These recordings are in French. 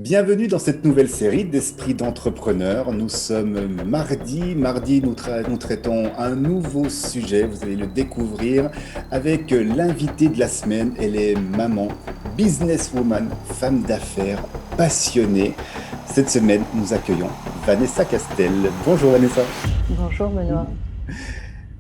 Bienvenue dans cette nouvelle série d'Esprit d'entrepreneur. Nous sommes mardi. Mardi, nous traitons un nouveau sujet. Vous allez le découvrir avec l'invité de la semaine. Elle est maman, businesswoman, femme d'affaires, passionnée. Cette semaine, nous accueillons Vanessa Castel. Bonjour Vanessa. Bonjour Benoît.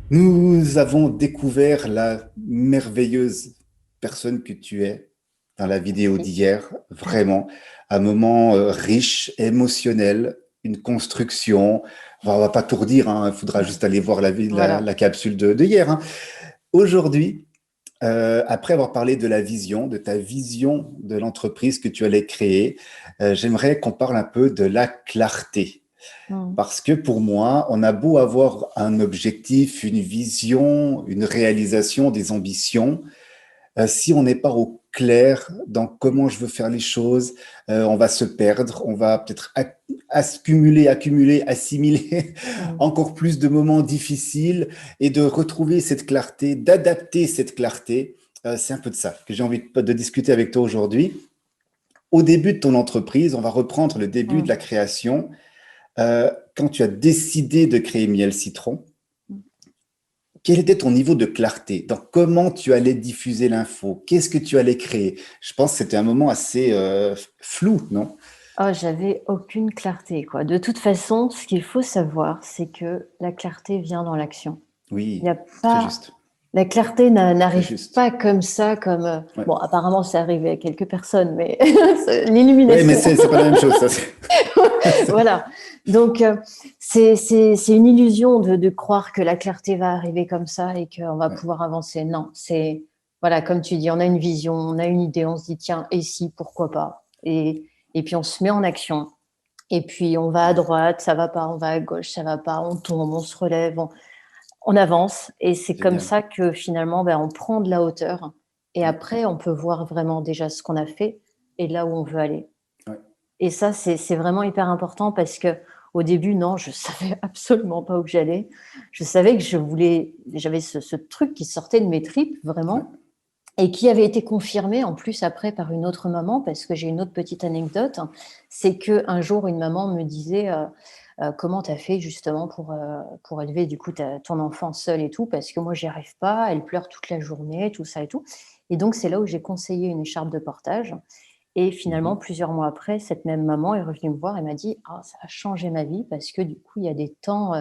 Nous avons découvert la merveilleuse personne que tu es dans la vidéo Merci. d'hier. Vraiment, un moment riche, émotionnel, une construction. Enfin, on va pas tout redire, hein, il faudra juste aller voir Voilà. la capsule de hier, hein. Aujourd'hui, après avoir parlé de la vision, de ta vision de l'entreprise que tu allais créer, j'aimerais qu'on parle un peu de la clarté. Mm. Parce que pour moi, on a beau avoir un objectif, une vision, une réalisation, des ambitions, si on n'est pas au clair dans comment je veux faire les choses, on va se perdre, on va peut-être accumuler, assimiler Mm. encore plus de moments difficiles et de retrouver cette clarté, d'adapter cette clarté. C'est un peu de ça que j'ai envie de discuter avec toi aujourd'hui. Au début de ton entreprise, on va reprendre le début de Mm. la création. Quand tu as décidé de créer Miel Citron, quel était ton niveau de clarté dans comment tu allais diffuser l'info? Qu'est-ce que tu allais créer? Je pense que c'était un moment assez flou, non? Oh, j'avais aucune clarté, quoi. De toute façon, ce qu'il faut savoir, c'est que la clarté vient dans l'action. Il n'y Oui, a très pas, juste, la clarté très n'arrive juste. pas comme ça, comme Ouais, bon, apparemment, c'est arrivé à quelques personnes, mais c'est ouais, mais l'illumination. c'est pas la même chose, ça. Voilà. Donc, c'est une illusion de croire que la clarté va arriver comme ça et qu'on va Ouais, pouvoir avancer. Non, c'est, voilà, comme tu dis, on a une vision, on a une idée, on se dit, tiens, et si, pourquoi pas? Et puis, on se met en action. Et puis, on va à droite, ça va pas, on va à gauche, ça va pas, on tombe, on se relève, on avance. Et c'est comme génial. ça que finalement, ben, on prend de la hauteur. Et Ouais, après, on peut voir vraiment déjà ce qu'on a fait et là où on veut aller. ouais, Et ça, c'est vraiment hyper important parce que au début, non, je savais absolument pas où j'allais. Je savais que j'avais ce truc qui sortait de mes tripes ouais. vraiment et qui avait été confirmé en plus après par une autre maman parce que j'ai une autre petite anecdote. C'est que un jour, une maman me disait comment tu as fait justement pour élever du coup ton enfant seul et tout parce que moi, j'y arrive pas, elle pleure toute la journée, tout ça et tout. Et donc, c'est là où j'ai conseillé une écharpe de portage. Et finalement, Mhm. plusieurs mois après, cette même maman est revenue me voir et m'a dit: «Ah, ça a changé ma vie parce que du coup, il y a des temps,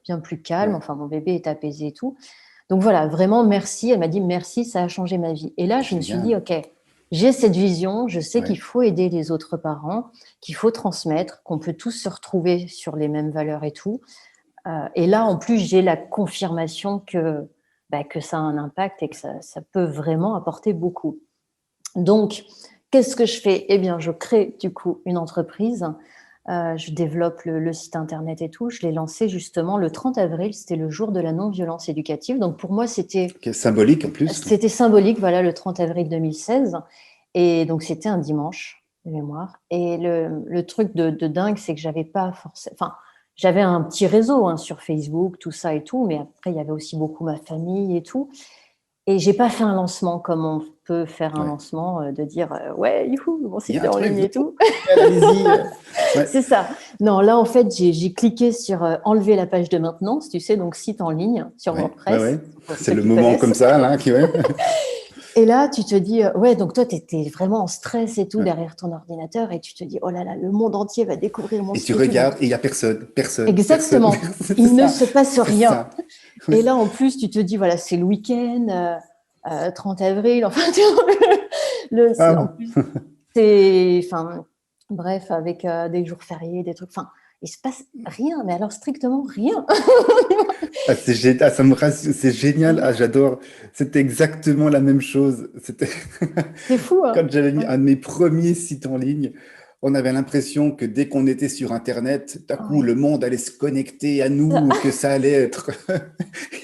bien plus calmes, Ouais, enfin mon bébé est apaisé et tout». Donc voilà, vraiment merci. Elle m'a dit: «Merci, ça a changé ma vie». Et là, je me suis dit: génial. «OK, j'ai cette vision, je sais Ouais, qu'il faut aider les autres parents, qu'il faut transmettre, qu'on peut tous se retrouver sur les mêmes valeurs et tout». Et là, en plus, j'ai la confirmation que, bah, que ça a un impact et que ça peut vraiment apporter beaucoup. Donc, qu'est-ce que je fais? Eh bien, je crée du coup une entreprise, je développe le site internet et tout. Je l'ai lancé justement le 30 avril, c'était le jour de la non-violence éducative. Donc pour moi, ok, symbolique en plus. c'était symbolique, voilà, le 30 avril 2016. Et donc c'était un dimanche de mémoire. Et le truc de dingue, c'est que j'avais pas forcément, enfin, j'avais un petit réseau hein, sur Facebook, tout ça et tout, mais après, il y avait aussi beaucoup ma famille et tout. Et j'ai pas fait un lancement comme on peut faire un Ouais. lancement, de dire, «Ouais, youhou, mon Il y site a est un en truc, ligne et tout». génial, allez-y. Ouais, C'est ça. Non, là, en fait, j'ai cliqué sur, enlever la page de maintenance, tu sais, donc site en ligne sur ouais, ouais, WordPress, ouais. pour C'est ceux le qui moment comme connaissent. ça, là, qui, ouais. Et là, tu te dis, ouais, donc toi, tu étais vraiment en stress et tout Ouais. derrière ton ordinateur et tu te dis: «Oh là là, le monde entier va découvrir mon Et tu site et tout», donc regardes et il n'y a personne, personne, personne. exactement, C'est il ne ça, se passe c'est rien. ça. Et Oui. là, en plus, tu te dis: «Voilà, c'est le week-end, 30 avril», enfin, tu vois? Ah En bon. plus, c'est enfin, bref, avec, des jours fériés, des trucs, enfin, il se passe rien, mais alors strictement rien. Ah, ah, ça me rassure, c'est génial. Ah, j'adore. C'était exactement la même chose. C'était C'est fou, hein? quand j'avais mis Ouais. un de mes premiers sites en ligne, on avait l'impression que dès qu'on était sur Internet, d'un coup, Ouais. le monde allait se connecter à Ça nous, que ça allait être.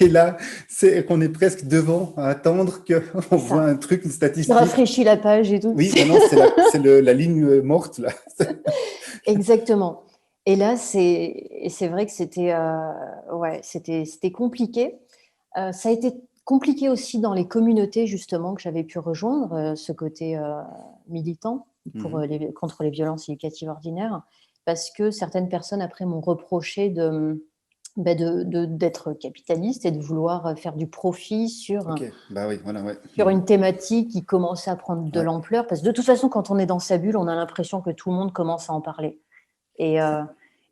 Et là, c'est qu'on est presque devant à attendre qu'on c'est voit ça. un truc, une Tu statistique. rafraîchis la page et tout. Oui, maintenant, la ligne morte, là. Exactement. Et là, c'est vrai que c'était, ouais, c'était compliqué. Ça a été compliqué aussi dans les communautés justement que j'avais pu rejoindre, ce côté, militant. Mhm. contre les violences éducatives ordinaires, parce que certaines personnes après m'ont reproché d'être capitaliste et de vouloir faire du profit Ok, bah oui, voilà, ouais. sur Mhm. une thématique qui commençait à prendre de Ouais. l'ampleur, parce que de toute façon, quand on est dans sa bulle, on a l'impression que tout le monde commence à en parler. Et, euh,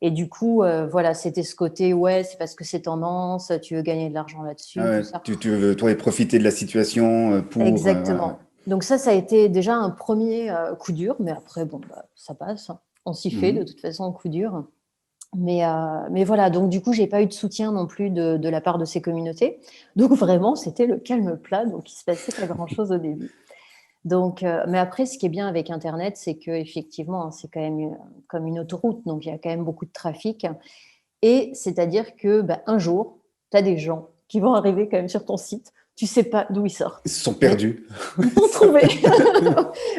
et du coup, voilà, c'était ce côté, ouais, c'est parce que c'est tendance, tu veux gagner de l'argent Ah là-dessus, tout ouais, ça. tu veux, toi, profiter de la situation pour. Voilà, ouais. Exactement. Donc ça a été déjà un premier coup dur, mais après, bon, bah, ça passe, hein. On s'y fait de Mhm. toute façon au coup dur. Mais voilà, donc du coup, j'ai pas eu de soutien non plus de la part de ces communautés. Donc vraiment, c'était le calme plat, donc il se passait pas grand-chose au début. Donc, mais après, ce qui est bien avec Internet, c'est qu'effectivement, c'est quand même comme une autoroute, donc il y a quand même beaucoup de trafic. Et c'est-à-dire que bah, un jour, tu as des gens qui vont arriver quand même sur ton site, tu sais pas d'où ils sortent, Ils se sont mais perdus. ils t'ont trouvé.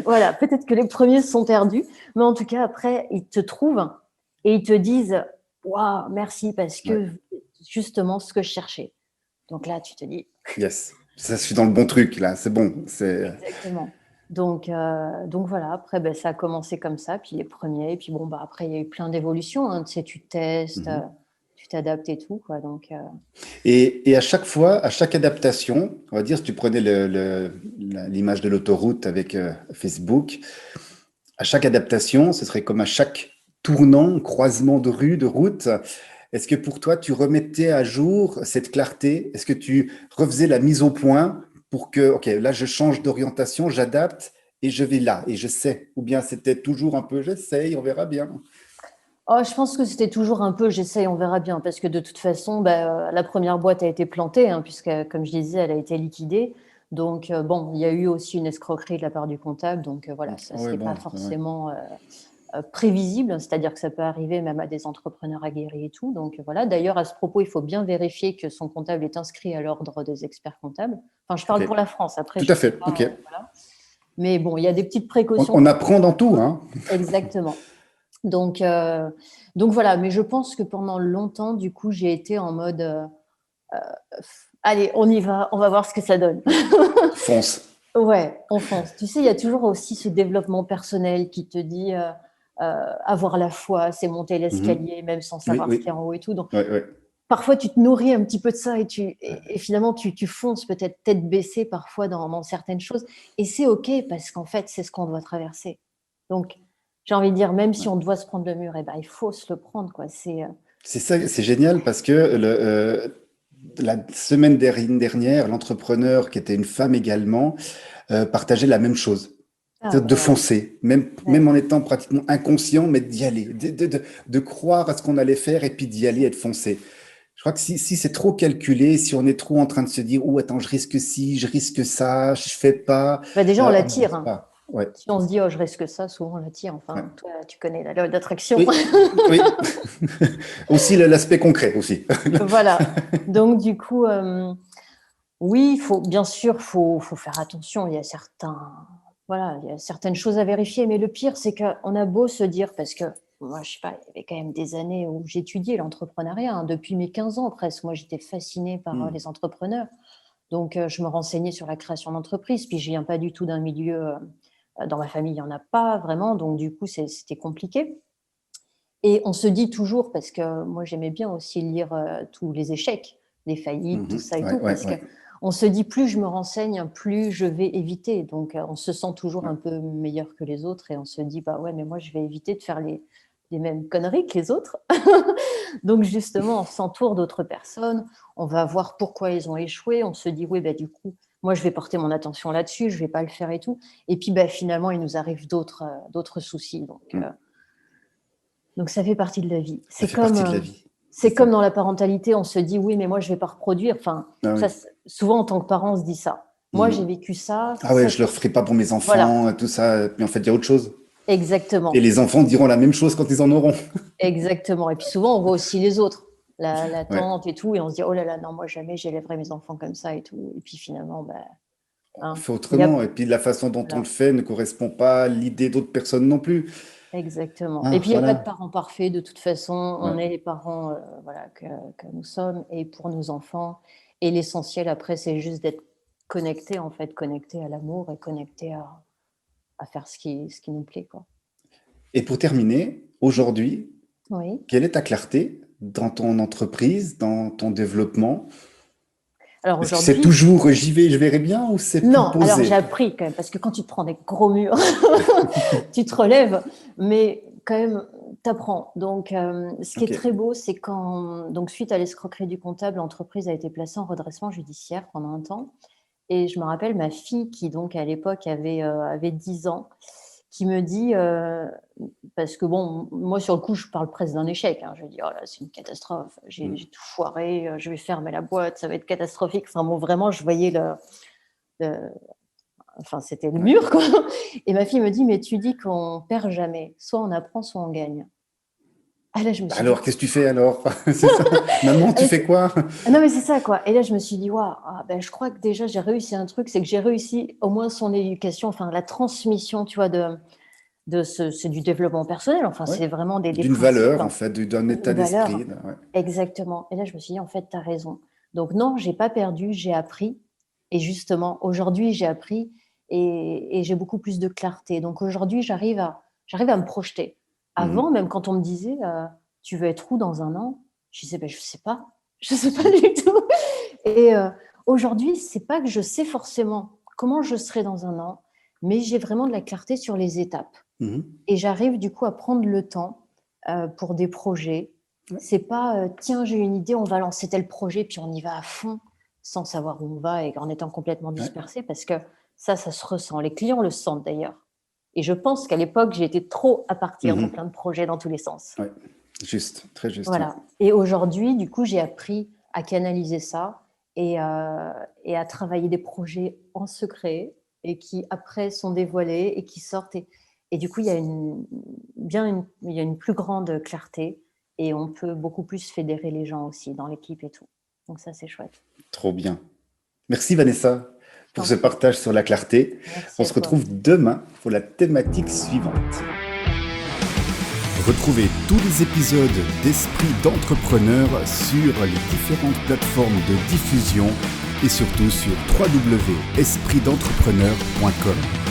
Voilà, peut-être que les premiers se sont perdus, mais en tout cas, après, ils te trouvent et ils te disent waouh, merci, parce Ouais, que justement ce que je cherchais. Donc là, tu te dis yes. Ça, je suis dans le bon truc, là. C'est bon. C'est. exactement. Donc voilà, après, ben, ça a commencé comme ça, puis les premiers, et puis bon, bah, après, il y a eu plein d'évolutions, hein, tu sais, tu testes, Mhm. tu t'adaptes et tout, quoi. Donc, Et à chaque fois, à chaque adaptation, on va dire, si tu prenais l'image de l'autoroute avec Facebook, à chaque adaptation, ce serait comme à chaque tournant, croisement de rue, de route. Est-ce que pour toi, tu remettais à jour cette clarté? Est-ce que tu refaisais la mise au point pour que, OK, là, je change d'orientation, j'adapte et je vais là et je sais? Ou bien c'était toujours un peu, j'essaye, on verra bien. oh, je pense que c'était toujours un peu, j'essaye, on verra bien, parce que de toute façon, bah, la première boîte a été plantée, hein, puisque, comme je disais, elle a été liquidée. Donc, bon, il y a eu aussi une escroquerie de la part du comptable, donc voilà, ça, Oui, c'était pas bon, ouais. forcément prévisible, c'est-à-dire que ça peut arriver même à des entrepreneurs aguerris et tout. Donc voilà. D'ailleurs, à ce propos, il faut bien vérifier que son comptable est inscrit à l'ordre des experts comptables. Enfin, je parle OK. pour la France. Après, Tout je à sais fait. pas. OK. Voilà. Mais bon, il y a des petites précautions. On apprend dans tout, hein. Exactement. Donc, euh, donc voilà. Mais je pense que pendant longtemps, du coup, j'ai été en mode, allez, on y va, on va voir ce que ça donne. Fonce. Ouais, on fonce. Tu sais, il y a toujours aussi ce développement personnel qui te dit avoir la foi, c'est monter Mhm. l'escalier, même sans Oui, savoir ce qu'il y oui. a en haut et tout. Donc, Ouais, ouais. parfois, tu te nourris un petit peu de ça et finalement, tu fonces peut-être tête baissée parfois dans certaines choses. Et c'est OK parce qu'en fait, c'est ce qu'on doit traverser. Donc, j'ai envie de dire, même si Ouais. on doit se prendre le mur, eh ben, il faut se le prendre, quoi. C'est ça, c'est génial parce que la semaine dernière, l'entrepreneur qui était une femme également partageait la même chose. Ah C'est-à-dire de ouais, foncer, même, ouais. même en étant pratiquement inconscient, mais d'y aller, de croire à ce qu'on allait faire et puis d'y aller et de foncer. Je crois que si c'est trop calculé, si on est trop en train de se dire, oh attends, je risque ci, je risque ça, je fais pas, Bah, déjà, on on l'attire, n'avance hein. pas. Ouais, Si on se dit, oh, je risque ça, souvent on l'attire. ouais. Enfin, toi, tu connais la loi d'attraction. Oui, oui. Aussi l'aspect concret aussi. Voilà. Donc, du coup, oui, bien sûr, faut faire attention. Voilà, il y a certaines choses à vérifier. Mais le pire, c'est qu'on a beau se dire, parce que moi, je sais pas, il y avait quand même des années où j'étudiais l'entrepreneuriat, hein, depuis mes 15 ans presque. Moi, j'étais fascinée par Hmm. les entrepreneurs. Donc, je me renseignais sur la création d'entreprises. Puis, je viens pas du tout d'un milieu, dans ma famille, il y en a pas vraiment. Donc, du coup, c'était compliqué. Et on se dit toujours, parce que moi j'aimais bien aussi lire tous les échecs, les faillites, tout Mhm. ça et Ouais, tout, ouais, parce que ouais. on se dit plus je me renseigne, plus je vais éviter. Donc on se sent toujours Ouais. un peu meilleur que les autres et on se dit bah ouais, mais moi je vais éviter de faire les mêmes conneries que les autres. Donc justement, on s'entoure d'autres personnes, on va voir pourquoi ils ont échoué, on se dit oui, bah du coup, moi je vais porter mon attention là-dessus, je vais pas le faire et tout. Et puis bah, finalement, il nous arrive d'autres soucis. Hmm. Donc ça fait partie de la vie. Ça fait partie de la vie. C'est C'est comme ça. dans la parentalité, on se dit oui, mais moi je vais pas reproduire. Enfin, Ah ça, oui. souvent en tant que parent, on se dit ça. Moi j'ai Mhm. vécu ça, Ah ouais, ça, je le referai pas pour mes voilà, enfants, tout ça. Mais en fait, il y a autre chose. Et exactement, les enfants diront la même chose quand ils en auront. exactement. Et puis souvent on voit aussi les autres, la Ouais. tante et tout, et on se dit oh là là, non moi jamais j'élèverai mes enfants comme ça et tout. Et puis finalement, ben, On hein, fait il y a, autrement. Et puis la façon dont on le voilà, fait ne correspond pas à l'idée d'autres personnes non plus. exactement. Et Ah, puis il n'y a pas de voilà. parents parfaits. De toute façon, on Ouais. est les parents, voilà, que nous sommes, et pour nos enfants. Et l'essentiel après, c'est juste d'être connecté en fait, connecté à l'amour et connecté à faire ce qui nous plaît, quoi. Et pour terminer, aujourd'hui, Oui. quelle est ta clarté dans ton entreprise, dans ton développement? Alors Est-ce que c'est aujourd'hui, toujours j'y vais, je verrai bien ou c'est plus non, alors posé? j'ai appris quand même, parce que quand tu te prends des gros murs, tu te relèves, mais quand même, tu apprends. Donc, ce qui est Ok. très beau, c'est quand, donc, suite à l'escroquerie du comptable, l'entreprise a été placée en redressement judiciaire pendant un temps. Et je me rappelle ma fille qui, donc, à l'époque, avait 10 ans, qui me dit, parce que bon, moi, sur le coup, je parle presque d'un échec, hein. Je dis, oh là, c'est une catastrophe, j'ai tout foiré, je vais fermer la boîte, ça va être catastrophique. Enfin, bon, vraiment, je voyais le- enfin, c'était le Ouais. mur, quoi. Et ma fille me dit, mais tu dis qu'on perd jamais, soit on apprend, soit on gagne. Ah là, je me suis dit, Alors, qu'est-ce que tu fais alors? C'est ça. Maman, tu ah, fais quoi? ah non, mais c'est ça, quoi. Et là, je me suis dit, waouh, ben, je crois que déjà, j'ai réussi un truc, c'est que j'ai réussi au moins son éducation, enfin, la transmission, tu vois, c'est du développement personnel, enfin, Ouais. c'est vraiment des D'une principes, valeur, en hein, fait, d'un état une d'esprit. valeur. Ouais. Exactement. Et là, je me suis dit, en fait, tu as raison. Donc, non, j'ai pas perdu, j'ai appris. Et justement, aujourd'hui, j'ai appris et j'ai beaucoup plus de clarté. Donc, aujourd'hui, j'arrive à me projeter. Avant, Mhm. même quand on me disait, tu veux être où dans un an? Je disais, ben, je sais pas. Je sais pas du tout. Et aujourd'hui, c'est pas que je sais forcément comment je serai dans un an, mais j'ai vraiment de la clarté sur les étapes. Mhm. Et j'arrive du coup à prendre le temps pour des projets. Ouais. C'est pas tiens, j'ai une idée, on va lancer tel projet, puis on y va à fond, sans savoir où on va et en étant complètement Ouais. dispersé, parce que ça se ressent. Les clients le sentent d'ailleurs. Et je pense qu'à l'époque, j'ai été trop à partir dans Mhm. plein de projets dans tous les sens. Ouais. Juste, très juste. Ouais. Voilà. Et aujourd'hui, du coup, j'ai appris à canaliser ça et à travailler des projets en secret et qui après sont dévoilés et qui sortent. Et du coup, il y a une plus grande clarté et on peut beaucoup plus fédérer les gens aussi dans l'équipe et tout. Donc ça, c'est chouette. Trop bien. Merci Vanessa Je pour t'en ce prie. partage sur la clarté. Merci On à se toi. retrouve demain pour la thématique suivante. Retrouvez tous les épisodes d'Esprit d'entrepreneur sur les différentes plateformes de diffusion et surtout sur www.espritdentrepreneur.com.